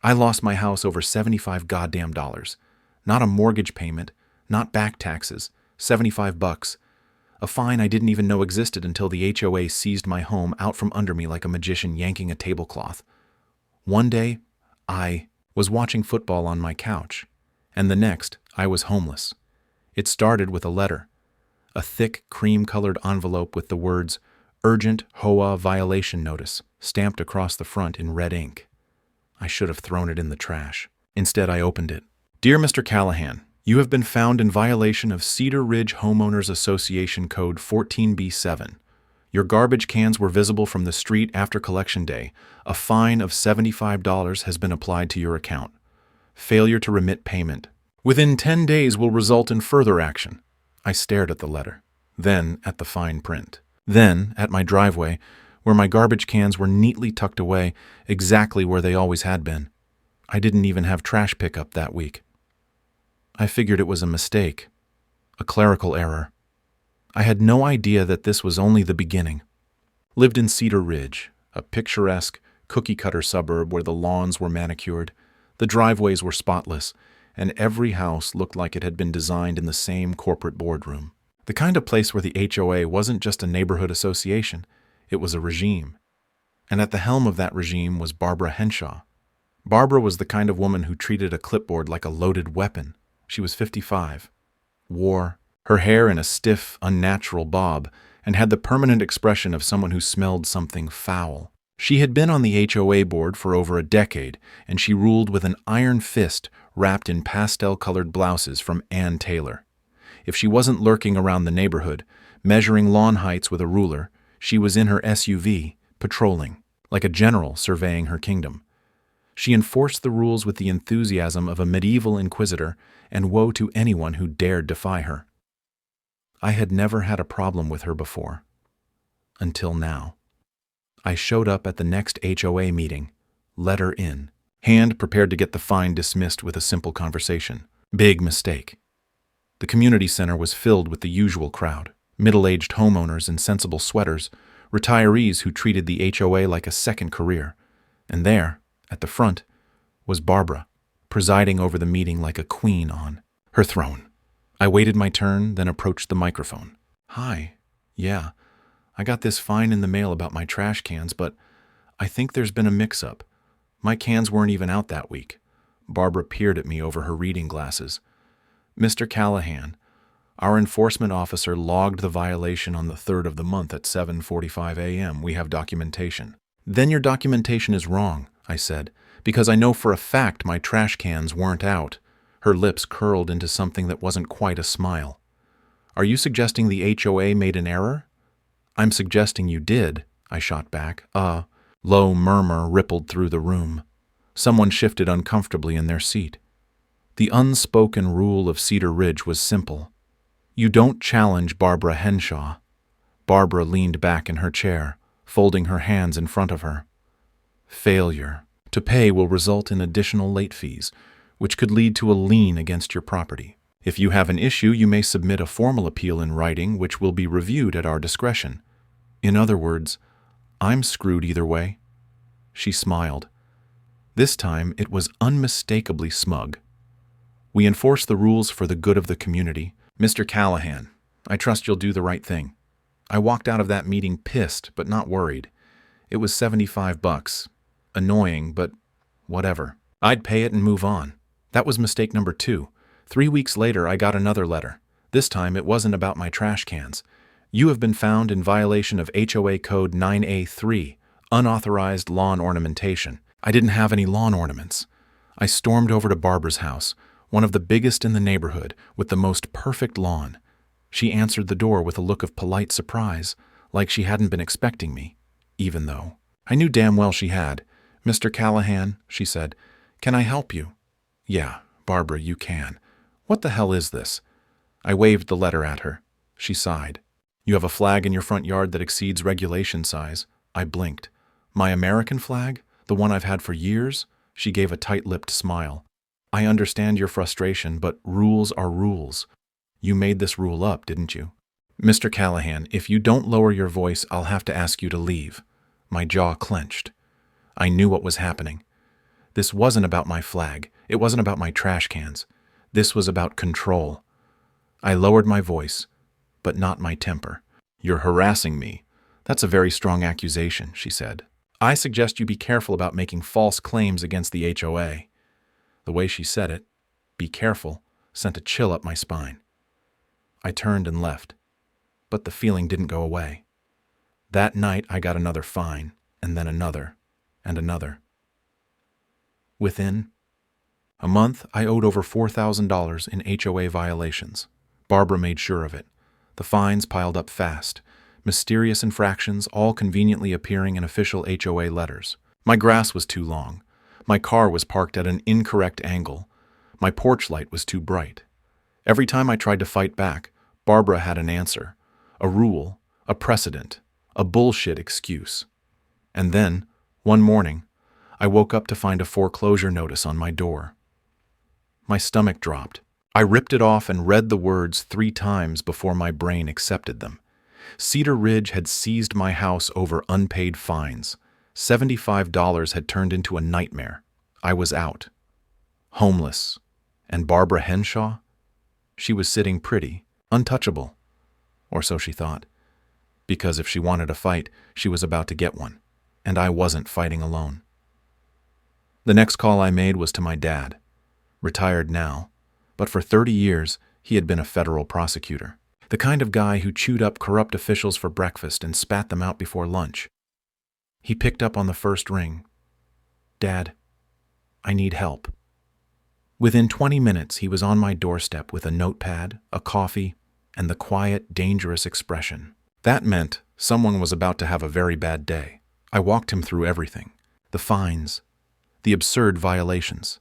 I lost my house over 75 goddamn dollars. Not a mortgage payment, not back taxes, 75 bucks. A fine I didn't even know existed until the HOA seized my home out from under me like a magician yanking a tablecloth. One day, I was watching football on my couch, and the next, I was homeless. It started with a letter, a thick, cream-colored envelope with the words, "Urgent HOA Violation Notice," stamped across the front in red ink. I should have thrown it in the trash. Instead, I opened it. "Dear Mr. Callahan, you have been found in violation of Cedar Ridge Homeowners Association Code 14B7. Your garbage cans were visible from the street after collection day. A fine of $75 has been applied to your account. Failure to remit payment within 10 days will result in further action." I stared at the letter, then at the fine print, then at my driveway, where my garbage cans were neatly tucked away, exactly where they always had been. I didn't even have trash pickup that week. I figured it was a mistake, a clerical error. I had no idea that this was only the beginning. Lived in Cedar Ridge, a picturesque, cookie-cutter suburb where the lawns were manicured, the driveways were spotless, and every house looked like it had been designed in the same corporate boardroom. The kind of place where the HOA wasn't just a neighborhood association, it was a regime. And at the helm of that regime was Barbara Henshaw. Barbara was the kind of woman who treated a clipboard like a loaded weapon. She was 55, wore her hair in a stiff, unnatural bob, and had the permanent expression of someone who smelled something foul. She had been on the HOA board for over a decade, and she ruled with an iron fist wrapped in pastel-colored blouses from Ann Taylor. If she wasn't lurking around the neighborhood, measuring lawn heights with a ruler, she was in her SUV, patrolling, like a general surveying her kingdom. She enforced the rules with the enthusiasm of a medieval inquisitor, and woe to anyone who dared defy her. I had never had a problem with her before. Until now. I showed up at the next HOA meeting, letter in, hand prepared to get the fine dismissed with a simple conversation. Big mistake. The community center was filled with the usual crowd, middle-aged homeowners in sensible sweaters, retirees who treated the HOA like a second career. And there, at the front, was Barbara, presiding over the meeting like a queen on her throne. I waited my turn, then approached the microphone. "Hi. Yeah, I got this fine in the mail about my trash cans, but I think there's been a mix-up. My cans weren't even out that week." Barbara peered at me over her reading glasses. "Mr. Callahan, our enforcement officer logged the violation on the 3rd of the month at 7:45 a.m. We have documentation." "Then your documentation is wrong," I said, "because I know for a fact my trash cans weren't out." Her lips curled into something that wasn't quite a smile. "Are you suggesting the HOA made an error?" "I'm suggesting you did," I shot back. A low murmur rippled through the room. Someone shifted uncomfortably in their seat. The unspoken rule of Cedar Ridge was simple. You don't challenge Barbara Henshaw. Barbara leaned back in her chair, folding her hands in front of her. Failure to pay will result in additional late fees, which could lead to a lien against your property. If you have an issue, you may submit a formal appeal in writing, which will be reviewed at our discretion. In other words, I'm screwed either way. She smiled. This time it was unmistakably smug. We enforce the rules for the good of the community. Mr. Callahan, I trust you'll do the right thing. I walked out of that meeting pissed, but not worried. It was $75. Annoying, but whatever. I'd pay it and move on. That was mistake number 2. 3 weeks later, I got another letter. This time, it wasn't about my trash cans. You have been found in violation of HOA Code 9A3, unauthorized lawn ornamentation. I didn't have any lawn ornaments. I stormed over to Barbara's house, one of the biggest in the neighborhood, with the most perfect lawn. She answered the door with a look of polite surprise, like she hadn't been expecting me, even though I knew damn well she had. "Mr. Callahan," she said, "can I help you?" "Yeah, Barbara, you can. What the hell is this?" I waved the letter at her. She sighed. "You have a flag in your front yard that exceeds regulation size." I blinked. "My American flag? The one I've had for years?" She gave a tight-lipped smile. "I understand your frustration, but rules are rules. You made this rule up, didn't you?" "Mr. Callahan, if you don't lower your voice, I'll have to ask you to leave." My jaw clenched. I knew what was happening. This wasn't about my flag. It wasn't about my trash cans. This was about control. I lowered my voice, but not my temper. "You're harassing me. That's a very strong accusation," she said. "I suggest you be careful about making false claims against the HOA. The way she said it, "be careful," sent a chill up my spine. I turned and left, but the feeling didn't go away. That night I got another fine, and then another, and another. Within a month, I owed over $4,000 in HOA violations. Barbara made sure of it. The fines piled up fast, mysterious infractions all conveniently appearing in official HOA letters. My grass was too long. My car was parked at an incorrect angle. My porch light was too bright. Every time I tried to fight back, Barbara had an answer, a rule, a precedent, a bullshit excuse. And then, one morning, I woke up to find a foreclosure notice on my door. My stomach dropped. I ripped it off and read the words 3 times before my brain accepted them. Cedar Ridge had seized my house over unpaid fines. $75 had turned into a nightmare. I was out. Homeless. And Barbara Henshaw? She was sitting pretty, untouchable. Or so she thought. Because if she wanted a fight, she was about to get one. And I wasn't fighting alone. The next call I made was to my dad. Retired now, but for 30 years, he had been a federal prosecutor. The kind of guy who chewed up corrupt officials for breakfast and spat them out before lunch. He picked up on the first ring. "Dad, I need help." Within 20 minutes, he was on my doorstep with a notepad, a coffee, and the quiet, dangerous expression. That meant someone was about to have a very bad day. I walked him through everything. The fines, the absurd violations,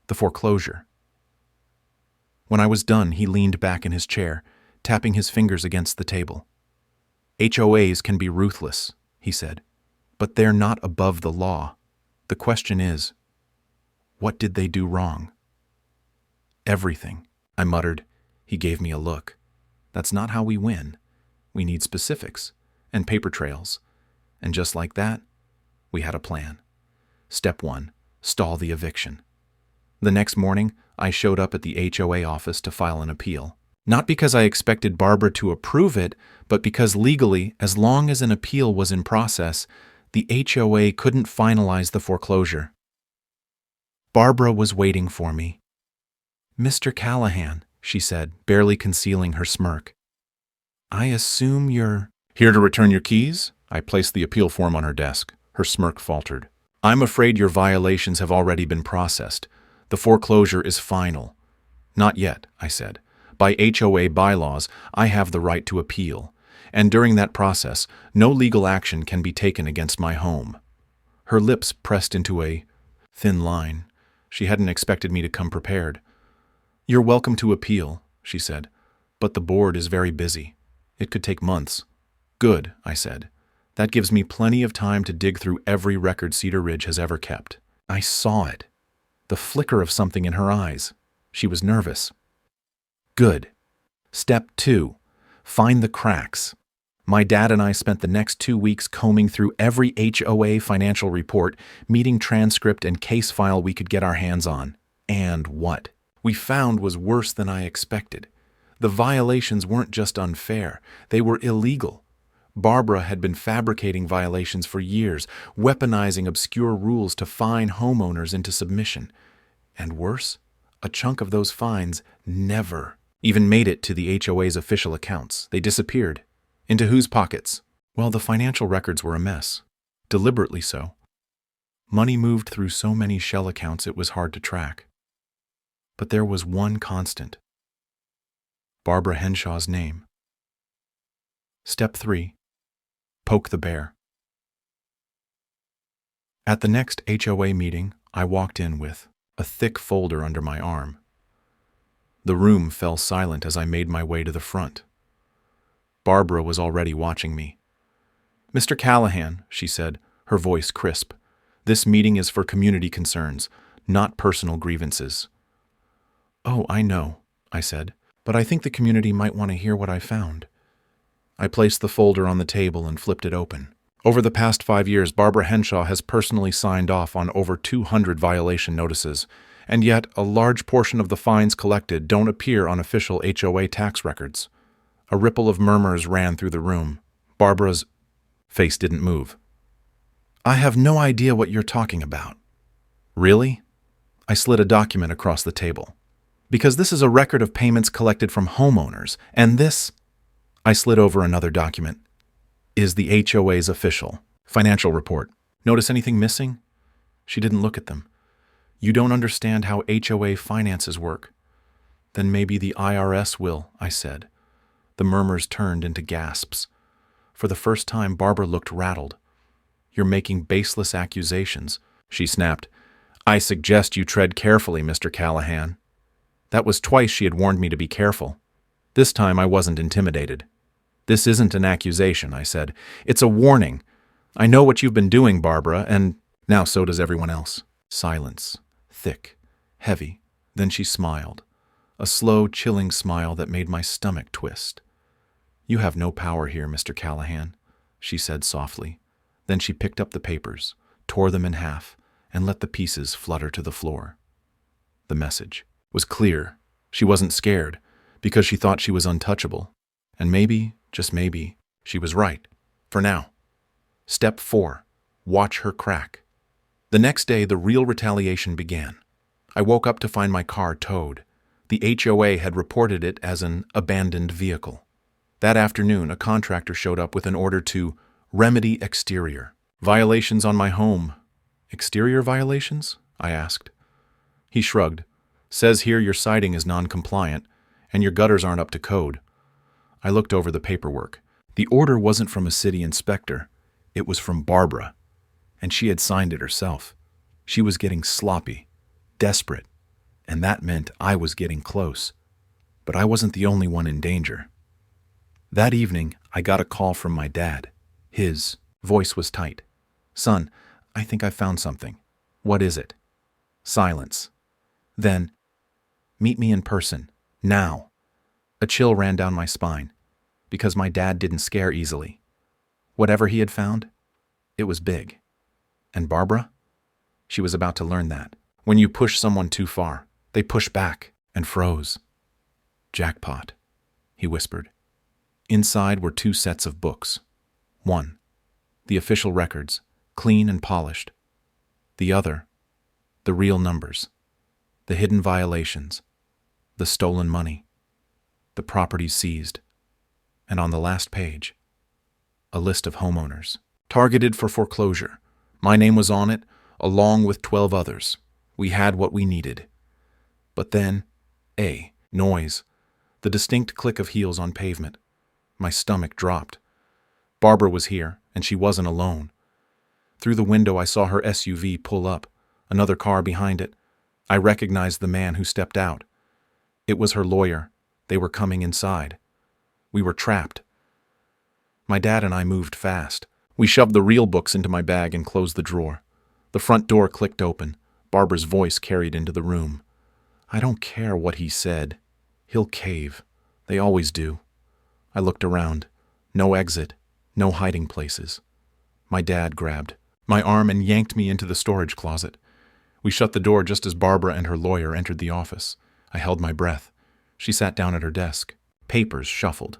the foreclosure. When I was done, he leaned back in his chair, tapping his fingers against the table. "HOAs can be ruthless," he said, "but they're not above the law. The question is, what did they do wrong?" "Everything," I muttered. He gave me a look. "That's not how we win. We need specifics and paper trails." And just like that, we had a plan. Step 1, stall the eviction. The next morning, I showed up at the HOA office to file an appeal. Not because I expected Barbara to approve it, but because legally, as long as an appeal was in process, the HOA couldn't finalize the foreclosure. Barbara was waiting for me. "Mr. Callahan," she said, barely concealing her smirk. "I assume you're—" "Here to return your keys?" I placed the appeal form on her desk. Her smirk faltered. "I'm afraid your violations have already been processed. The foreclosure is final." "Not yet," I said. "By HOA bylaws, I have the right to appeal, and during that process, no legal action can be taken against my home." Her lips pressed into a thin line. She hadn't expected me to come prepared. "You're welcome to appeal," she said, "but the board is very busy. It could take months." "Good," I said. "That gives me plenty of time to dig through every record Cedar Ridge has ever kept." I saw it. The flicker of something in her eyes. She was nervous. "Good. Step 2. Find the cracks." My dad and I spent the next 2 weeks combing through every HOA financial report, meeting transcript, and case file we could get our hands on. And what we found was worse than I expected. The violations weren't just unfair, they were illegal. Barbara had been fabricating violations for years, weaponizing obscure rules to fine homeowners into submission. And worse, a chunk of those fines never even made it to the HOA's official accounts. They disappeared. Into whose pockets? Well, the financial records were a mess. Deliberately so. Money moved through so many shell accounts it was hard to track. But there was one constant. Barbara Henshaw's name. Step 3. Poke the bear. At the next HOA meeting, I walked in with a thick folder under my arm. The room fell silent as I made my way to the front. Barbara was already watching me. "Mr. Callahan," she said, her voice crisp, "this meeting is for community concerns, not personal grievances." "Oh, I know," I said, "but I think the community might want to hear what I found." I placed the folder on the table and flipped it open. Over the past 5 years, Barbara Henshaw has personally signed off on over 200 violation notices, and yet a large portion of the fines collected don't appear on official HOA tax records. A ripple of murmurs ran through the room. Barbara's face didn't move. I have no idea what you're talking about. Really? I slid a document across the table. Because this is a record of payments collected from homeowners, and this, I slid over another document, is the HOA's official financial report. Notice anything missing? She didn't look at them. You don't understand how HOA finances work. Then maybe the IRS will, I said. The murmurs turned into gasps. For the first time, Barbara looked rattled. You're making baseless accusations, she snapped. I suggest you tread carefully, Mr. Callahan. That was twice she had warned me to be careful. This time I wasn't intimidated. This isn't an accusation, I said. It's a warning. I know what you've been doing, Barbara, and now so does everyone else. Silence. Thick. Heavy. Then she smiled. A slow, chilling smile that made my stomach twist. You have no power here, Mr. Callahan, she said softly. Then she picked up the papers, tore them in half, and let the pieces flutter to the floor. The message was clear. She wasn't scared, because she thought she was untouchable. And maybe, just maybe, she was right. For now. Step 4. Watch her crack. The next day, the real retaliation began. I woke up to find my car towed. The HOA had reported it as an abandoned vehicle. That afternoon, a contractor showed up with an order to remedy exterior. Violations on my home. Exterior violations? I asked. He shrugged. Says here your siding is non-compliant, and your gutters aren't up to code. I looked over the paperwork. The order wasn't from a city inspector. It was from Barbara, and she had signed it herself. She was getting sloppy, desperate, and that meant I was getting close. But I wasn't the only one in danger. That evening, I got a call from my dad. His voice was tight. Son, I think I found something. What is it? Silence. Then, meet me in person, now. A chill ran down my spine, because my dad didn't scare easily. Whatever he had found, it was big. And Barbara? She was about to learn that. When you push someone too far, they push back and froze. Jackpot, he whispered. Inside were 2 sets of books. One, the official records, clean and polished. The other, the real numbers, the hidden violations, the stolen money, the properties seized, and on the last page, a list of homeowners, targeted for foreclosure. My name was on it, along with 12 others. We had what we needed. But then, noise, the distinct click of heels on pavement. My stomach dropped. Barbara was here, and she wasn't alone. Through the window I saw her SUV pull up, another car behind it. I recognized the man who stepped out. It was her lawyer. They were coming inside. We were trapped. My dad and I moved fast. We shoved the real books into my bag and closed the drawer. The front door clicked open. Barbara's voice carried into the room. I don't care what he said. He'll cave. They always do. I looked around. No exit. No hiding places. My dad grabbed my arm and yanked me into the storage closet. We shut the door just as Barbara and her lawyer entered the office. I held my breath. She sat down at her desk. Papers shuffled.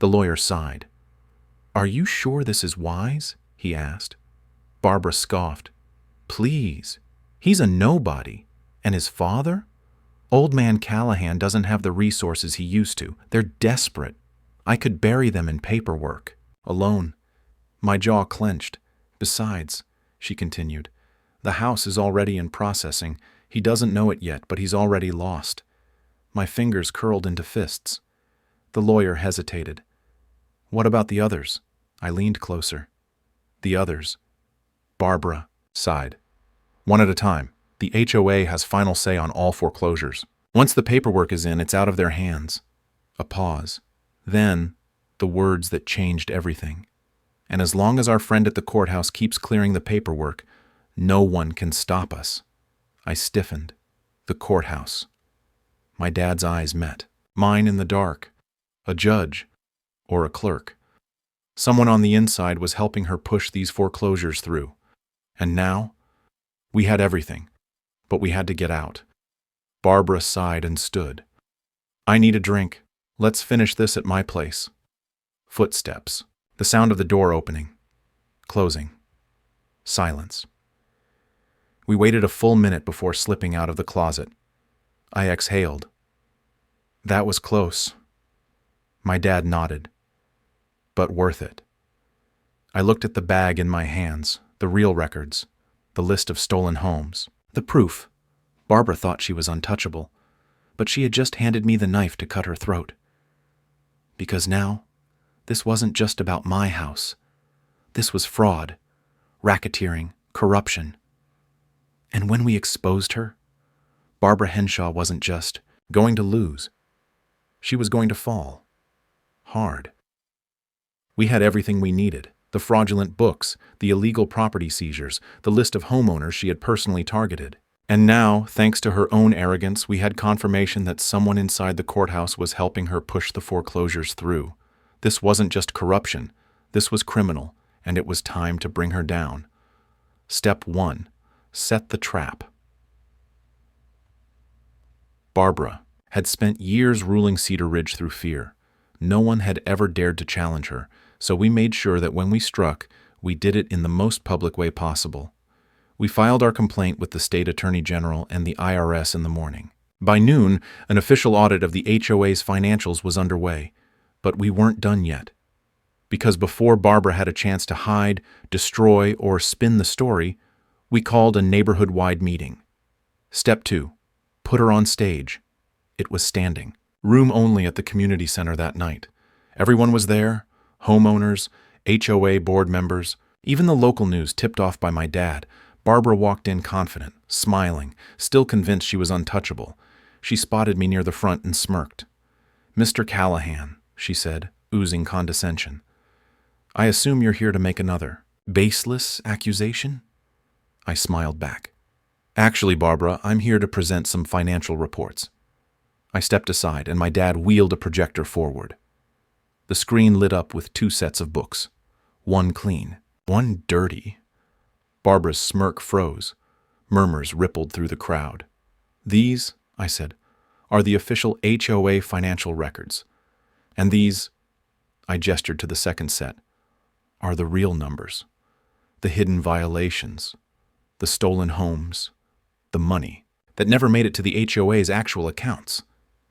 The lawyer sighed. Are you sure this is wise? He asked. Barbara scoffed. Please. He's a nobody. And his father? Old man Callahan doesn't have the resources he used to. They're desperate. I could bury them in paperwork. Alone. My jaw clenched. Besides, she continued, the house is already in processing. He doesn't know it yet, but he's already lost. My fingers curled into fists. The lawyer hesitated. What about the others? I leaned closer. The others. Barbara sighed. One at a time. The HOA has final say on all foreclosures. Once the paperwork is in, it's out of their hands. A pause. Then, the words that changed everything. And as long as our friend at the courthouse keeps clearing the paperwork, no one can stop us. I stiffened. The courthouse. My dad's eyes met. Mine in the dark. A judge. Or a clerk. Someone on the inside was helping her push these foreclosures through. And now, we had everything, but we had to get out. Barbara sighed and stood. I need a drink. Let's finish this at my place. Footsteps. The sound of the door opening. Closing. Silence. We waited a full minute before slipping out of the closet. I exhaled. That was close. My dad nodded. But worth it. I looked at the bag in my hands, the real records, the list of stolen homes, the proof. Barbara thought she was untouchable, but she had just handed me the knife to cut her throat. Because now, this wasn't just about my house. This was fraud, racketeering, corruption. And when we exposed her, Barbara Henshaw wasn't just going to lose. She was going to fall. Hard. We had everything we needed. The fraudulent books, the illegal property seizures, the list of homeowners she had personally targeted. And now, thanks to her own arrogance, we had confirmation that someone inside the courthouse was helping her push the foreclosures through. This wasn't just corruption. This was criminal, and it was time to bring her down. Step 1. Set the trap. Barbara had spent years ruling Cedar Ridge through fear. No one had ever dared to challenge her, so we made sure that when we struck, we did it in the most public way possible. We filed our complaint with the state attorney general and the IRS in the morning. By noon, an official audit of the HOA's financials was underway, but we weren't done yet. Because before Barbara had a chance to hide, destroy, or spin the story, we called a neighborhood-wide meeting. Step 2. Put her on stage. It was standing. Room only at the community center that night. Everyone was there, homeowners, HOA board members, even the local news tipped off by my dad. Barbara walked in confident, smiling, still convinced she was untouchable. She spotted me near the front and smirked. "Mr. Callahan," she said, oozing condescension. "I assume you're here to make another baseless accusation?" I smiled back. "Actually, Barbara, I'm here to present some financial reports." I stepped aside, and my dad wheeled a projector forward. The screen lit up with 2 sets of books. One clean, one dirty. Barbara's smirk froze. Murmurs rippled through the crowd. "These," I said, "are the official HOA financial records. And these," I gestured to the second set, "are the real numbers. The hidden violations, the stolen homes, the money that never made it to the HOA's actual accounts."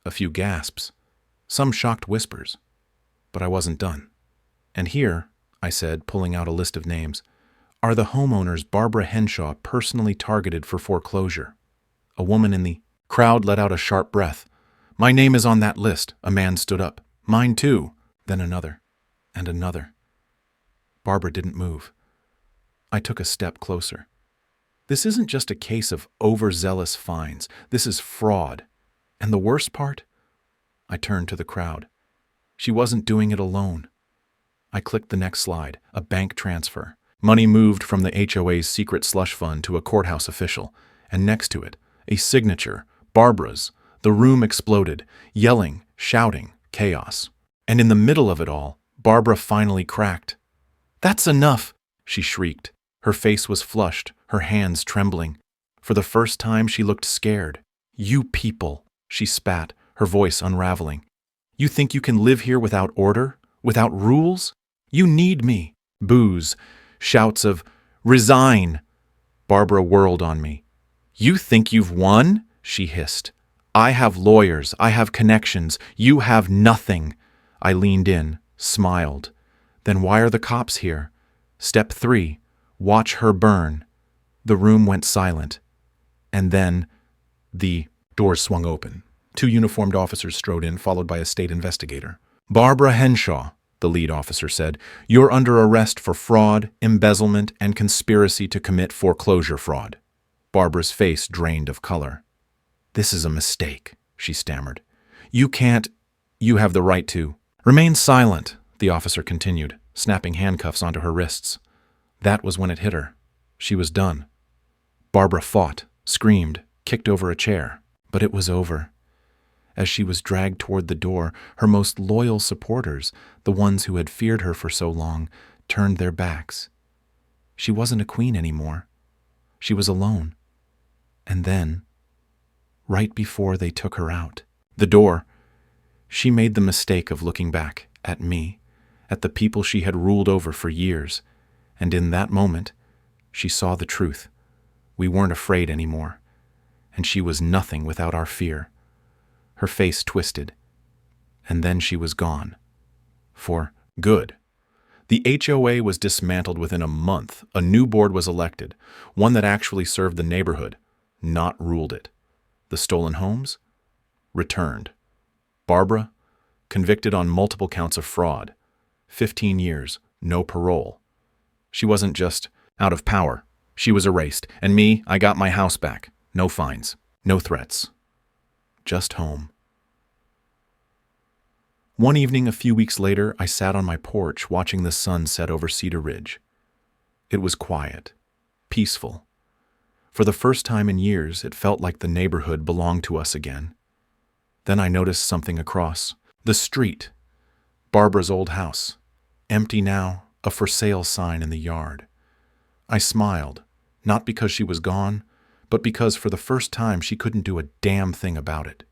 A few gasps, some shocked whispers. But I wasn't done. "And here," I said, pulling out a list of names, "are the homeowners Barbara Henshaw personally targeted for foreclosure." A woman in the crowd let out a sharp breath. "My name is on that list." A man stood up. "Mine too." Then another, and another. Barbara didn't move. I took a step closer. This isn't just a case of overzealous fines. This is fraud. And the worst part? I turned to the crowd. She wasn't doing it alone. I clicked the next slide, a bank transfer. Money moved from the HOA's secret slush fund to a courthouse official, and next to it, a signature, Barbara's. The room exploded, yelling, shouting, chaos. And in the middle of it all, Barbara finally cracked. "That's enough!" she shrieked. Her face was flushed, her hands trembling. For the first time, she looked scared. "You people," she spat, her voice unraveling. "You think you can live here without order, without rules? You need me." Boos, shouts of, "Resign!" Barbara whirled on me. "You think you've won?" she hissed. "I have lawyers, I have connections, you have nothing." I leaned in, smiled. "Then why are the cops here?" Step 3, watch her burn. The room went silent. And then, the doors swung open. 2 uniformed officers strode in, followed by a state investigator. "Barbara Henshaw," the lead officer said, "you're under arrest for fraud, embezzlement, and conspiracy to commit foreclosure fraud." Barbara's face drained of color. "This is a mistake," she stammered. "You can't. You have the right to." "Remain silent," the officer continued, snapping handcuffs onto her wrists. That was when it hit her. She was done. Barbara fought, screamed, kicked over a chair. But it was over. As she was dragged toward the door, her most loyal supporters, the ones who had feared her for so long, turned their backs. She wasn't a queen anymore. She was alone. And then, right before they took her out, the door, she made the mistake of looking back at me, at the people she had ruled over for years, and in that moment, she saw the truth. We weren't afraid anymore, and she was nothing without our fear. Her face twisted, and then she was gone. For good. The HOA was dismantled within a month. A new board was elected, one that actually served the neighborhood, not ruled it. The stolen homes? Returned. Barbara? Convicted on multiple counts of fraud. 15 years, no parole. She wasn't just out of power. She was erased. And me, I got my house back. No fines. No threats. Just home. One evening a few weeks later, I sat on my porch watching the sun set over Cedar Ridge. It was quiet, peaceful. For the first time in years, it felt like the neighborhood belonged to us again. Then I noticed something across the street. Barbara's old house. Empty now, a for sale sign in the yard. I smiled, not because she was gone, but because for the first time she couldn't do a damn thing about it.